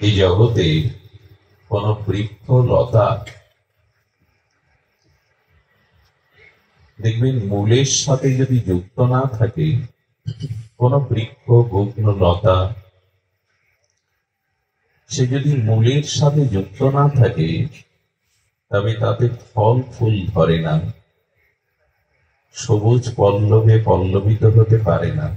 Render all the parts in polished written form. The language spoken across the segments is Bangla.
এই জগতে কোন বৃক্ষ লতা দেখবেন মূলের সাথে যদি যুক্ত না থাকে, কোন বৃক্ষ গুগ্ন লতা সে যদি মূলের সাথে যুক্ত না থাকে, তবে তাতে ফল ফুল ধরে না, সবুজ পল্লবে পল্লবিত হতে পারে না।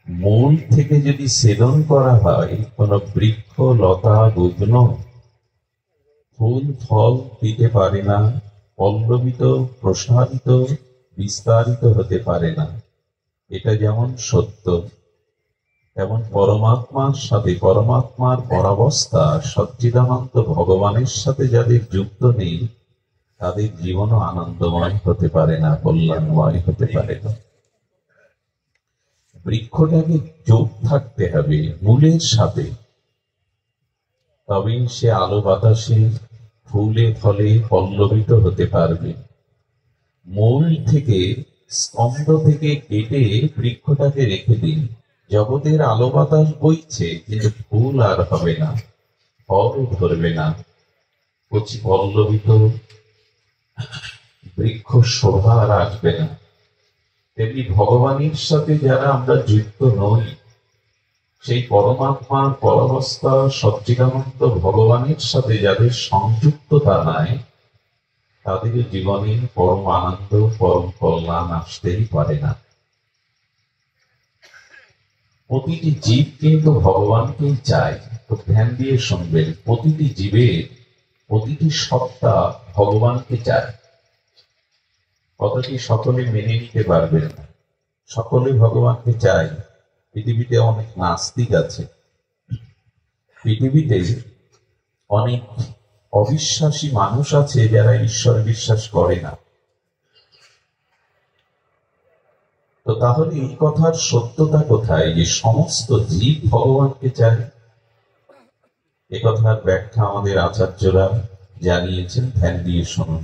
মূল থেকে যদি ছেদন করা হয় কোন বৃক্ষ লতা গুগ্ন, ফুল ফল দিতে পারে না, পল্লবিত প্রসারিত বিস্তারিত হতে পারে না। এটা যেমন সত্য, তেমন পরমাত্মার সাথে, পরমাত্মার পরাবস্থা সচ্চিদানন্দ ভগবানের সাথে যাদের যুক্ত নেই, তাদের জীবনও আনন্দময় হতে পারে না, কল্যাণময় হতে পারে না। বৃক্ষটাকে যোগ থাকতে হবে মূলের সাথে, তবেই সে আলো বাতাসে ফুলে ফলে পল্লবিত হতে পারবে। মূল থেকে, স্তম্ভ থেকে কেটে বৃক্ষটাকে রেখে দিন, জগতের আলো বাতাস বইছে, কিন্তু ফুল আর হবে না, ফল ধরবে না, কচি পল্লবিত বৃক্ষ শোভা আর আসবে না। তেমনি ভগবানের সাথে যারা আমরা যুক্ত নই, সেই পরমাত্মার পরাবস্থা সচ্চিদানন্দ ভগবানের সাথে যাদের সংযুক্ততা নাই, তাদের জীবনে পরম আনন্দ পরম কল্যাণ আসতেই পারে না। প্রতিটি জীব কিন্তু ভগবানকেই চায়। তো ধ্যান দিয়ে শুনবেন, প্রতিটি জীবের প্রতিটি সত্তা ভগবানকে চায়। কথাটি সকলে মেনে নিতে পারবেন না, সকলে ভগবানকে চায়। পৃথিবীতে অনেক নাস্তিক আছে, পৃথিবীতে অনেক অবিশ্বাসী মানুষ আছে যারা ঈশ্বর বিশ্বাস করে না। তো তাহলে এই কথার সত্যতা কোথায় যে সমস্ত জীব ভগবানকে চায়? এ কথার ব্যাখ্যা আমাদের আচার্যরা জানিয়েছেন, ধ্যান দিয়ে শুনুন।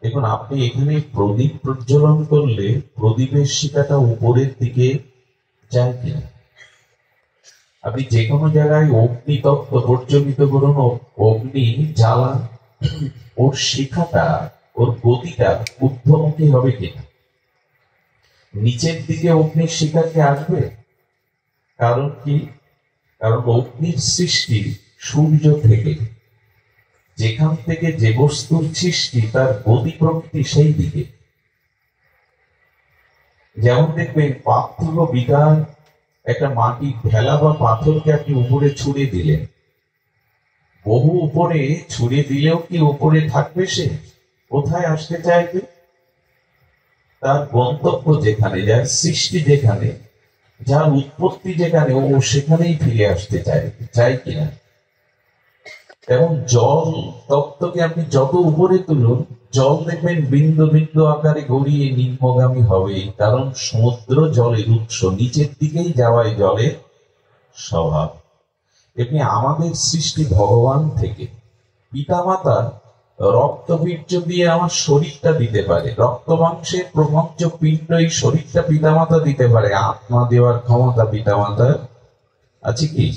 দেখুন, আপনি এখানে প্রদীপ প্রজ্বলন করলে প্রদীপের শিখাটা উপরের দিকে যায় কিনা? আপনি যে কোনো জায়গায় অগ্নি তত্ত্ব প্রজ্বলিত করুন, অগ্নি জ্বালা, ওর শিখাটা, ওর গতিটা ঊর্ধ্বমুখী হবে কিনা? নিচের দিকে অগ্নির শিখা কি আসবে? কারণ কি? কারণ অগ্নির সৃষ্টি সূর্য থেকে, যেখান থেকে যে বস্তুর সৃষ্টি তার গতি প্রকৃতি সেই দিকে। যেমন দেখবেন পার্থিব বিকার, একটা মাটি ঢেলা বা পাথরকে আপনি উপরে ছুড়ে দিলেন, বহু উপরে ছুড়ে দিলেও কি উপরে থাকবে? সে কোথায় আসতে চাইবে? তার গন্তব্য যেখানে, যার সৃষ্টি যেখানে, যার উৎপত্তি যেখানে, ও সেখানেই ফিরে আসতে চাই কিনা? এবং জল তত্ত্বকে আপনি যত উপরে তুলুন, জল দেখবেন বিন্দু বিন্দু আকারে গড়িয়ে নিম্নগামী হবে, কারণ সমুদ্র জলের উৎস, নিচের দিকেই যাওয়ায় জলের স্বভাব। এমনি আমাদের সৃষ্টি ভগবান থেকে। পিতামাতা রক্তবীর্য দিয়ে আমার শরীরটা দিতে পারে, রক্ত মাংসের প্রপঞ্চ পিণ্ড, এই শরীরটা পিতামাতা দিতে পারে। আত্মা দেওয়ার ক্ষমতা পিতামাতার আছে কি?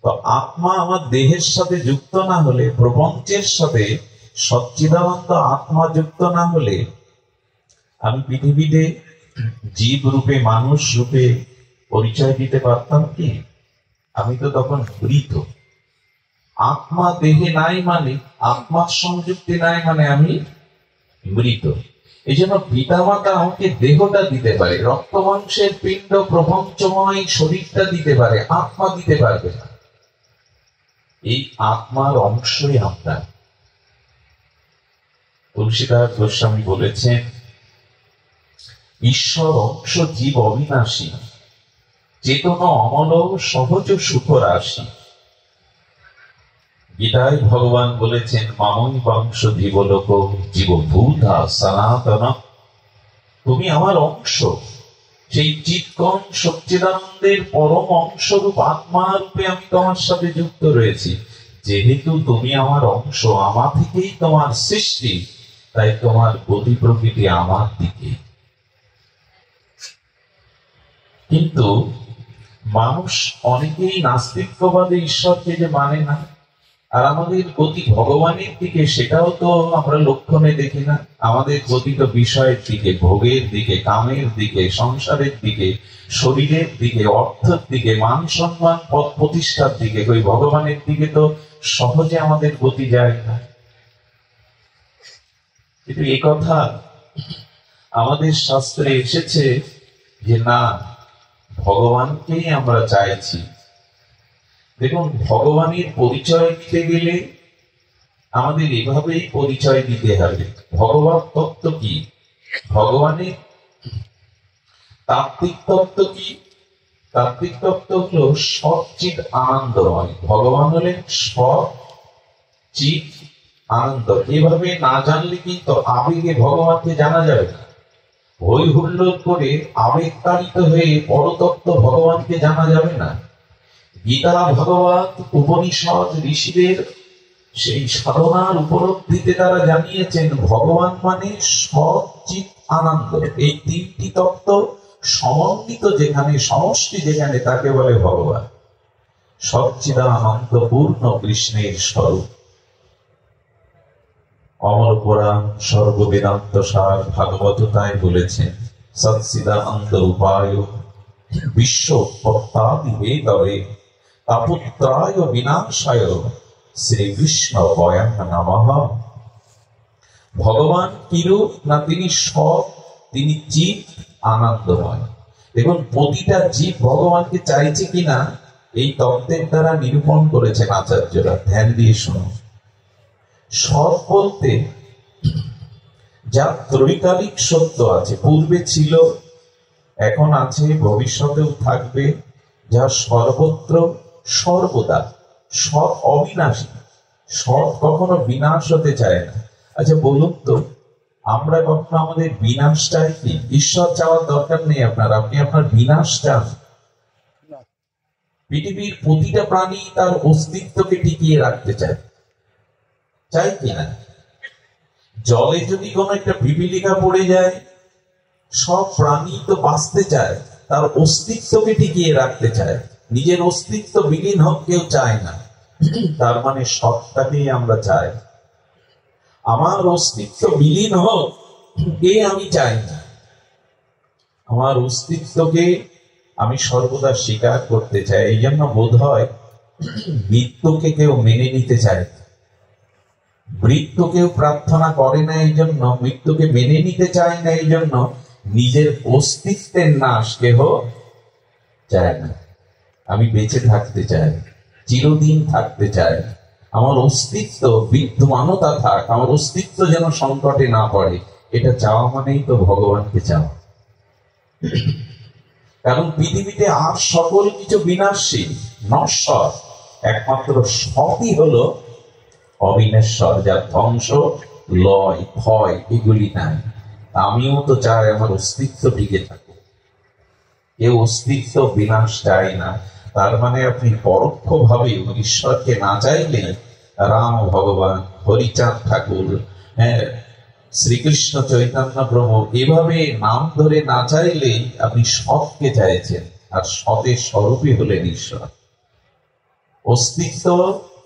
তো আত্মা আমার দেহের সাথে যুক্ত না হলে, প্রপঞ্চের সাথে সচ্চিদানন্দ আত্মা যুক্ত না হলে, আমি পৃথিবীতে জীব রূপে, মানুষ রূপে পরিচয় দিতে পারতাম কি? আমি তো তখন মৃত। আত্মা দেহে নাই মানে, আত্মার সংযুক্তি নাই মানে আমি মৃত। এই জন্য পিতামাতা আমাকে দেহটা দিতে পারে, রক্ত মাংসের পিণ্ড প্রপঞ্চময় শরীরটা দিতে পারে, আত্মা দিতে পারবে না। এই আত্মার অংশই আমরা। তুলসীদাস গোস্বামী বলেছেন, ঈশ্বর অংশ জীব অবিনাশী, চেতন অমল সহজ সুখ রাশি। গীতায় ভগবান বলেছেন, মামই বংশ জীবলোক জীবভূতা সনাতন। তুমি আমার অংশ, সেই চিৎকণ সচ্চিদানন্দের পরম অংশরূপ আত্মা রূপে আমি তোমার সাথে যুক্ত রয়েছি। যেহেতু তুমি আমার অংশ, আমার থেকেই তোমার সৃষ্টি, তাই তোমার গতি প্রকৃতি আমার দিকে। কিন্তু মানুষ অনেকেই নাস্তিক্যবাদী ঈশ্বরকে যে মানে না, আর আমাদের গতি ভগবানের দিকে সেটাও তো আমরা লক্ষণে দেখি না। আমাদের গতি তো বিষয়ের দিকে, ভোগের দিকে, কামের দিকে, সংসারের দিকে, শরীরের দিকে, অর্থের দিকে, মান সম্মান, পদ প্রতিষ্ঠার দিকে। ওই ভগবানের দিকে তো সহজে আমাদের গতি যায় না। কিন্তু এই কথা আমাদের শাস্ত্রে এসেছে যে না, ভগবানকেই আমরা চাইছি। দেখুন, ভগবানের পরিচয় দিতে গেলে আমাদের এভাবেই পরিচয় দিতে হবে। ভগবত তত্ত্ব কি? ভগবানের তাত্ত্বিক তত্ত্ব কি? তাত্ত্বিক তত্ত্ব হলো সচ্চিৎ আনন্দময়। ভগবান হলেন সচ্চিৎ আনন্দ। এভাবে না জানলে কিন্তু আবেগে ভগবানকে জানা যাবে না। হই হুল্লোড় করে আবেগ তাড়িত হয়ে পরতত্ত্ব ভগবানকে জানা যাবে না। গীতা, ভাগবত, উপনিষদ, ঋষিদের সেই সাধনার উপলব্ধিতে তারা জানিয়েছেন ভগবান মানে সচ্চিৎ আনন্দ। এই তিনটি তত্ত্ব সমন্বিত যেখানে, সমষ্টি যেখানে, তাকে বলে ভগবান। সচ্চিদানন্দ পূর্ণ কৃষ্ণের স্বরূপ। অমর পুরাণ সর্ববেদান্ত সার ভাগবত তাই বলেছেন, সচ্চিদানন্দ উপায় বিশ্ব উৎপত্তাদি বেদরে তাপত্রায় বিনাশায় শ্রীকৃষ্ণ বয়ান নমঃ। ভগবান কিরূপ না, তিনি সৎ, তিনি চিৎ আনন্দময়। দেখুন, প্রতিটা জীব ভগবানকে চাইছে কিনা এই তত্ত্বের দ্বারা নিরূপণ করেছেন আচার্যরা। ধ্যান দিয়ে শুনুন। সৎ বলতে যা ত্রৈকালিক সত্য আছে, পূর্বে ছিল, এখন আছে, ভবিষ্যতেও থাকবে, যা সর্বত্র সর্বদা। সৎ অবিনাশী, সৎ কখনো বিনাশ হতে চায় না। আচ্ছা বলুন তো, আমরা কখনো আমাদের বিনাশ চাই কি? ঈশ্বর চাওয়ার দরকার নেই আপনার, আপনি আপনার বিনাশ চান। পৃথিবীর প্রতিটা প্রাণী তার অস্তিত্বকে টিকিয়ে রাখতে চায়, চাই কিনা? জলে যদি কোনো একটা পিপিলিকা পড়ে যায়, সব প্রাণী তো বাঁচতে চায়, তার অস্তিত্বকে টিকিয়ে রাখতে চায়, নিজের অস্তিত্ব বিলীন হোক কেউ চায় না। তার মানে সত্তাকেই আমরা চাই। আমার অস্তিত্ব বিলীন হোক আমি চাই না, আমার অস্তিত্বকে আমি সর্বদা স্বীকার করতে চাই। এই জন্য বোধ হয় মৃত্যুকে কেউ মেনে নিতে চায়, মৃত্যুকেও প্রার্থনা করে না, এই জন্য মৃত্যুকে মেনে নিতে চায় না, এই জন্য নিজের অস্তিত্বের নাশ কেহ চায় না। আমি বেঁচে থাকতে চাই, চিরদিন থাকতে চাই, আমার অস্তিত্ব বিদ্যমানতা থাক, আমার অস্তিত্ব যেন সংকটে না পড়ে। এটা চাওয়া মানেই তো ভগবানকে চাওয়া। কারণ পৃথিবীতে আর সকল কিছু বিনাশী, নশ্বর, একমাত্র সৎই হলো অবিনশ্বর, যার ধ্বংস, লয়, ভয় এগুলি নাই। আমিও তো চাই আমার অস্তিত্ব টিকে থাকুক। কেউ অস্তিত্ব বিনাশ চায় না। তার মানে আপনি পরোক্ষ ভাবে ঈশ্বরকে না চাইলে, রাম ভগবান, হরিচাঁদ ঠাকুর, শ্রীকৃষ্ণ চৈতন্য প্রভু, এভাবে নাম ধরে না চাইলে আপনি সৎকে চাইছেন, আর সতের স্বরূপই হলেন ঈশ্বর। অস্তিত্ব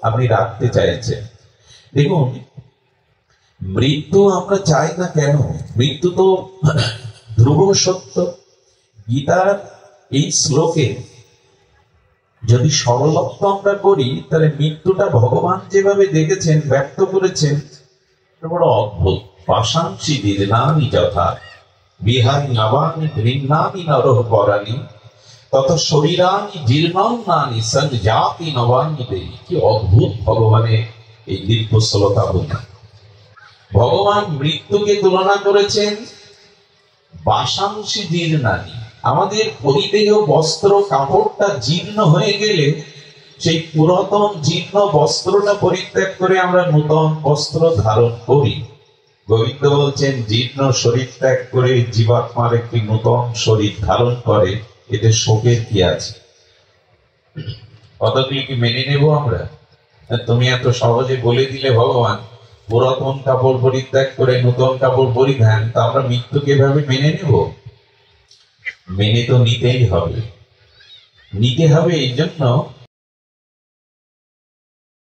আপনি রাখতে চাইছেন। দেখুন, মৃত্যু আমরা চাই না কেন? মৃত্যু তো ধ্রুব সত্য। গীতার এই শ্লোকে যদি সরলত্ব আমরা করি, তাহলে মৃত্যুটা ভগবান যেভাবে দেখেছেন, ব্যক্ত করেছেন, বড় অদ্ভুত। পাশাংশি দীর্ঘানি যথা বিহারি নবানি ঘৃণানি নরহ পরাণি তত শরীরানি জীর্ণানি সঞ্জাতি নবানি দেই। কি অদ্ভুত ভগবানের এই দীর্ঘশ্রতা বোঝা। ভগবান মৃত্যুকে তুলনা করেছেন পাশাংশি জীর্ণানি। আমাদের পরিধেয় বস্ত্র, কাপড়টা জীর্ণ হয়ে গেলে সেই পুরাতন জীর্ণ বস্ত্রটা পরিত্যাগ করে আমরা নূতন বস্ত্র ধারণ করি। গোবিন্দ বলছেন, জীর্ণ শরীর ত্যাগ করে জীবাত্মার একটি নূতন শরীর ধারণ করে, এতে শোকের কি আছে? কতগুলি কি মেনে নেব আমরা? তুমি এত সহজে বলে দিলে ভগবান পুরাতন কাপড় পরিত্যাগ করে নূতন কাপড় পরিধান, তা আমরা মৃত্যুকে এভাবে মেনে নেব? মেনে তো নিতেই হবে। নিতে হবে এই জন্য